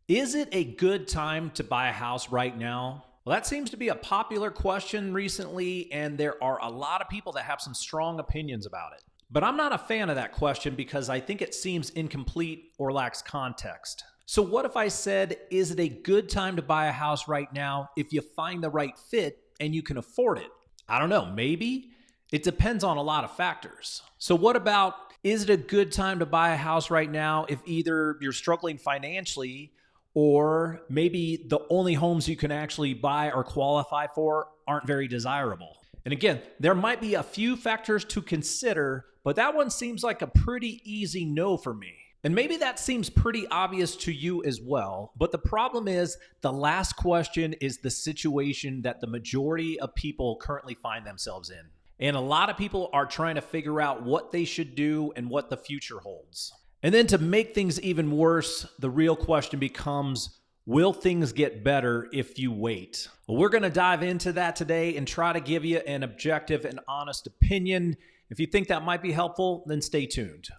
Is it a good time to buy a house right now? Well, that seems to be a popular question recently, and there are a lot of people that have some strong opinions about it. But I'm not a fan of that question because I think it seems incomplete or lacks context. So what if I said, is it a good time to buy a house right now if you find the right fit and you can afford it? I don't know, maybe? It depends on a lot of factors. So what about, is it a good time to buy a house right now if either you're struggling financially or maybe the only homes you can actually buy or qualify for aren't very desirable? And again, there might be a few factors to consider, but that one seems like a pretty easy no for me. And maybe that seems pretty obvious to you as well, but the problem is the last question is the situation that the majority of people currently find themselves in. And a lot of people are trying to figure out what they should do and what the future holds. And then to make things even worse, the real question becomes, will things get better if you wait? Well, we're going to dive into that today and try to give you an objective and honest opinion. If you think that might be helpful, then stay tuned.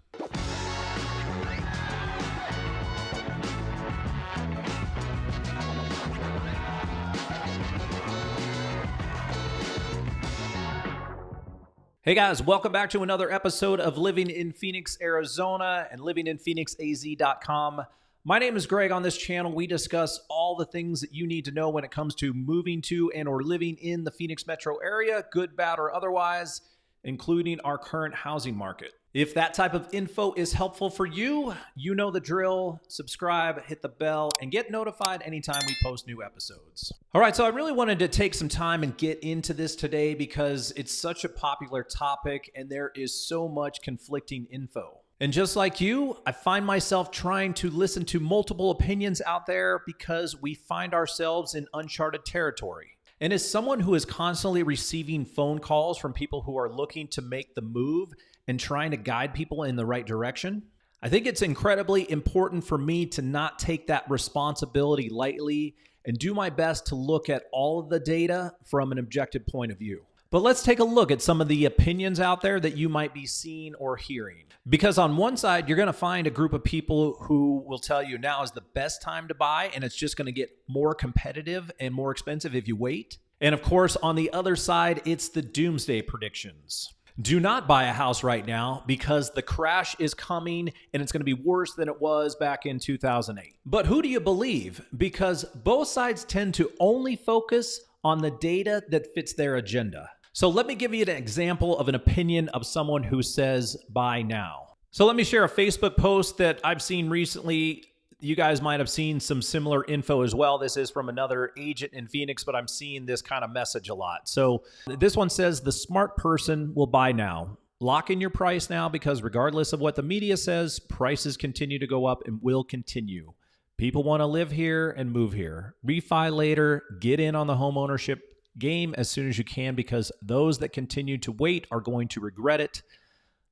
Hey guys, welcome back to another episode of Living in Phoenix, Arizona and livinginphoenixaz.com. My name is Greg. On this channel, we discuss all the things that you need to know when it comes to moving to and or living in the Phoenix metro area, good, bad, or otherwise, including our current housing market. If that type of info is helpful for you, you know the drill. Subscribe, hit the bell, and get notified anytime we post new episodes. All right, so I really wanted to take some time and get into this today because it's such a popular topic and there is so much conflicting info. And just like you, I find myself trying to listen to multiple opinions out there because we find ourselves in uncharted territory. And as someone who is constantly receiving phone calls from people who are looking to make the move and trying to guide people in the right direction, I think it's incredibly important for me to not take that responsibility lightly and do my best to look at all of the data from an objective point of view. But let's take a look at some of the opinions out there that you might be seeing or hearing. Because on one side, you're going to find a group of people who will tell you now is the best time to buy, and it's just going to get more competitive and more expensive if you wait. And of course, on the other side, it's the doomsday predictions. Do not buy a house right now because the crash is coming and it's going to be worse than it was back in 2008. But who do you believe? Because both sides tend to only focus on the data that fits their agenda. So let me give you an example of an opinion of someone who says buy now. So let me share a Facebook post that I've seen recently. You guys might have seen some similar info as well. This is from another agent in Phoenix, but I'm seeing this kind of message a lot. So this one says the smart person will buy now. Lock in your price now because regardless of what the media says, prices continue to go up and will continue. People want to live here and move here. Refi later, get in on the home ownership game as soon as you can because those that continue to wait are going to regret it.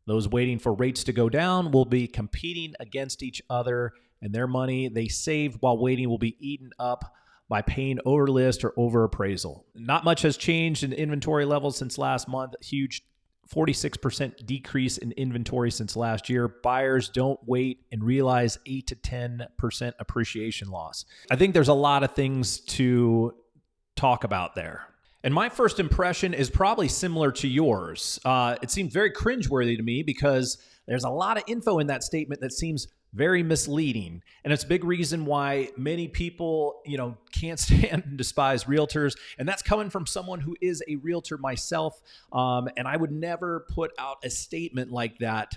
Those waiting for rates to go down will be competing against each other, and their money they saved while waiting will be eaten up by paying over list or over appraisal. Not much has changed in inventory levels since last month. A huge 46% decrease in inventory since last year. Buyers don't wait and realize 8 to 10% appreciation loss. I think there's a lot of things to talk about there. And my first impression is probably similar to yours. It seems very cringeworthy to me because there's a lot of info in that statement that seems very misleading. And it's a big reason why many people, can't stand and despise realtors. And that's coming from someone who is a realtor myself. And I would never put out a statement like that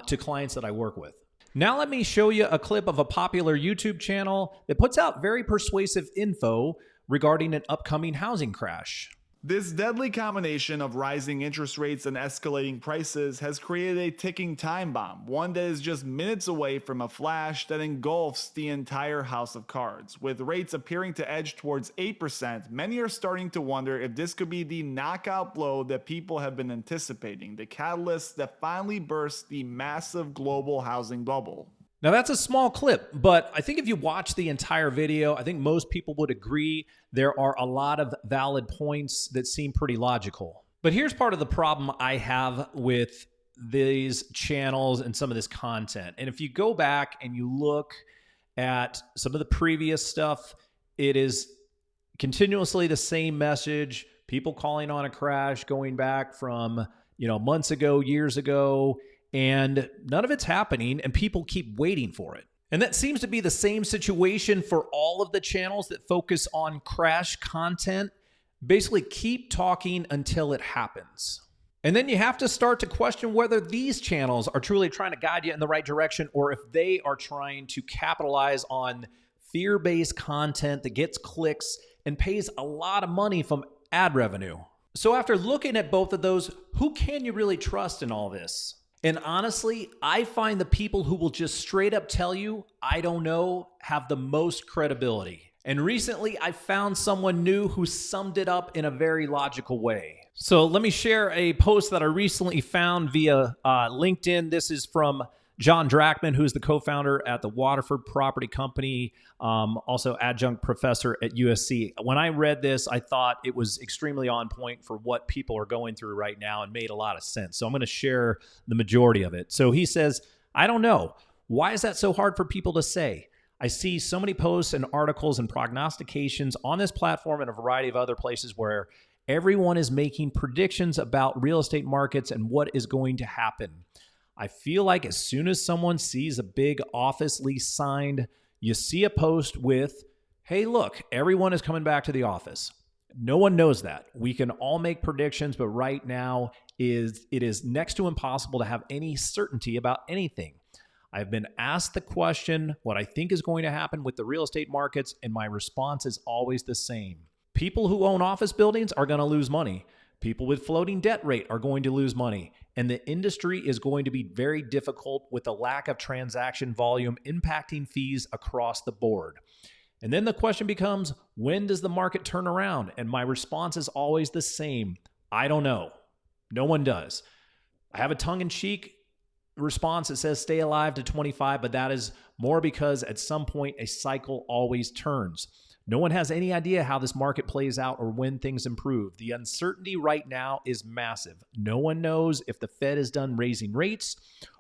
to clients that I work with. Now let me show you a clip of a popular YouTube channel that puts out very persuasive info regarding an upcoming housing crash. This deadly combination of rising interest rates and escalating prices has created a ticking time bomb, one that is just minutes away from a flash that engulfs the entire house of cards. With rates appearing to edge towards 8%, many are starting to wonder if this could be the knockout blow that people have been anticipating, the catalyst that finally bursts the massive global housing bubble. Now that's a small clip, but I think if you watch the entire video, I think most people would agree there are a lot of valid points that seem pretty logical. But here's part of the problem I have with these channels and some of this content. And if you go back and you look at some of the previous stuff, it is continuously the same message. People calling on a crash going back from, months ago, years ago, and none of it's happening, and people keep waiting for it. And that seems to be the same situation for all of the channels that focus on crash content. Basically, keep talking until it happens. And then you have to start to question whether these channels are truly trying to guide you in the right direction, or if they are trying to capitalize on fear-based content that gets clicks and pays a lot of money from ad revenue. So after looking at both of those, who can you really trust in all this? And honestly, I find the people who will just straight up tell you, I don't know, have the most credibility. And recently, I found someone new who summed it up in a very logical way. So let me share a post that I recently found via LinkedIn. This is from John Drachman, who's the co-founder at the Waterford Property Company, also adjunct professor at USC. When I read this, I thought it was extremely on point for what people are going through right now and made a lot of sense. So I'm going to share the majority of it. So he says, I don't know. Why is that so hard for people to say? I see so many posts and articles and prognostications on this platform and a variety of other places where everyone is making predictions about real estate markets and what is going to happen. I feel like as soon as someone sees a big office lease signed, you see a post with, hey, look, everyone is coming back to the office. No one knows that. We can all make predictions, but right now it is next to impossible to have any certainty about anything. I've been asked the question, what I think is going to happen with the real estate markets, and my response is always the same. People who own office buildings are going to lose money. People with floating debt rate are going to lose money. And the industry is going to be very difficult with the lack of transaction volume impacting fees across the board. And then the question becomes, when does the market turn around? And my response is always the same. I don't know. No one does. I have a tongue-in-cheek response that says stay alive to 25, but that is more because at some point a cycle always turns. No one has any idea how this market plays out or when things improve. The uncertainty right now is massive. No one knows if the Fed is done raising rates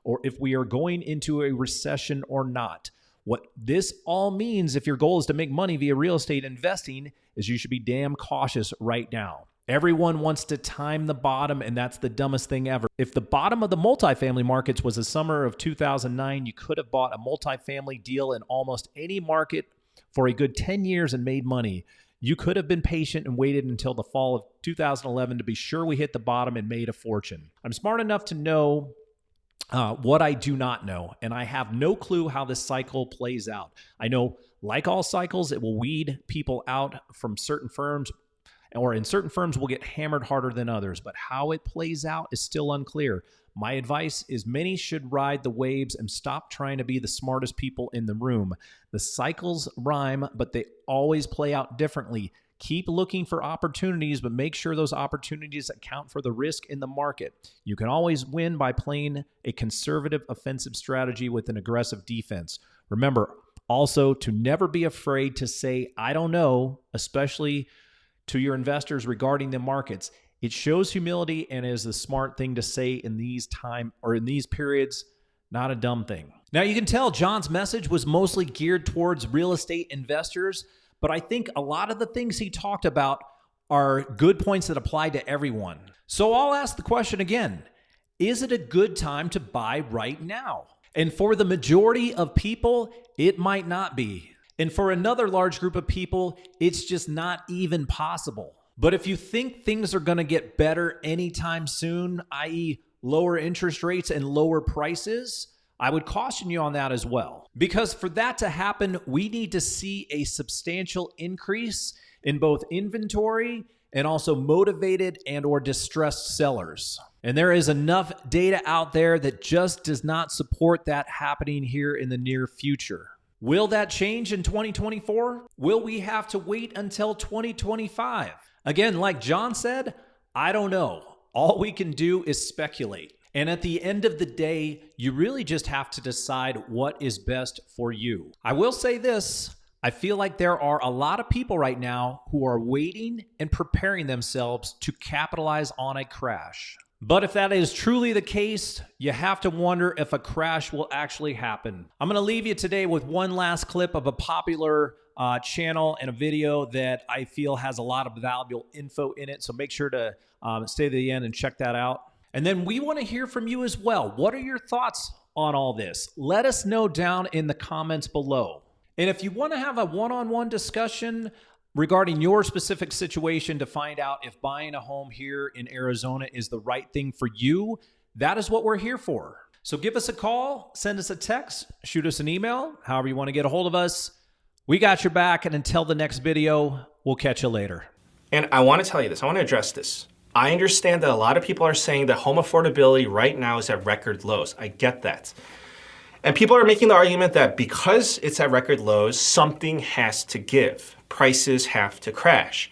or if we are going into a recession or not. What this all means, if your goal is to make money via real estate investing, is you should be damn cautious right now. Everyone wants to time the bottom, and that's the dumbest thing ever. If the bottom of the multifamily markets was the summer of 2009, you could have bought a multifamily deal in almost any market for a good 10 years and made money. You could have been patient and waited until the fall of 2011 to be sure we hit the bottom and made a fortune. I'm smart enough to know what I do not know, and I have no clue how this cycle plays out. I know, like all cycles, it will weed people out from certain firms, or in certain firms will get hammered harder than others, but how it plays out is still unclear. My advice is many should ride the waves and stop trying to be the smartest people in the room. The cycles rhyme, but they always play out differently. Keep looking for opportunities, but make sure those opportunities account for the risk in the market. You can always win by playing a conservative offensive strategy with an aggressive defense. Remember also to never be afraid to say, I don't know, especially to your investors regarding the markets. It shows humility and is the smart thing to say in these periods, not a dumb thing. Now you can tell John's message was mostly geared towards real estate investors, but I think a lot of the things he talked about are good points that apply to everyone. So I'll ask the question again, is it a good time to buy right now? And for the majority of people, it might not be. And for another large group of people, it's just not even possible. But if you think things are going to get better anytime soon, i.e. lower interest rates and lower prices, I would caution you on that as well. Because for that to happen, we need to see a substantial increase in both inventory and also motivated and or distressed sellers. And there is enough data out there that just does not support that happening here in the near future. Will that change in 2024? Will we have to wait until 2025? Again, like John said, I don't know. All we can do is speculate. And at the end of the day, you really just have to decide what is best for you. I will say this, I feel like there are a lot of people right now who are waiting and preparing themselves to capitalize on a crash. But if that is truly the case, you have to wonder if a crash will actually happen. I'm going to leave you today with one last clip of a popular channel and a video that I feel has a lot of valuable info in it. So make sure to stay to the end and check that out. And then we want to hear from you as well. What are your thoughts on all this? Let us know down in the comments below. And if you want to have a one-on-one discussion regarding your specific situation to find out if buying a home here in Arizona is the right thing for you, that is what we're here for. So give us a call, send us a text, shoot us an email, however you want to get a hold of us. We got your back, and until the next video, we'll catch you later. And I want to tell you this, I want to address this. I understand that a lot of people are saying that home affordability right now is at record lows. I get that. And people are making the argument that because it's at record lows, something has to give. Prices have to crash.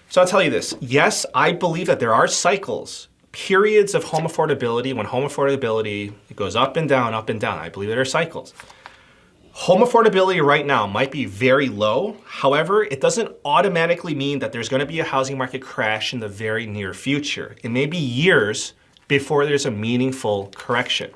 So I'll tell you this. Yes, I believe that there are cycles, periods of home affordability when home affordability goes up and down, up and down. I believe there are cycles. Home affordability right now might be very low. However, it doesn't automatically mean that there's going to be a housing market crash in the very near future. It may be years before there's a meaningful correction.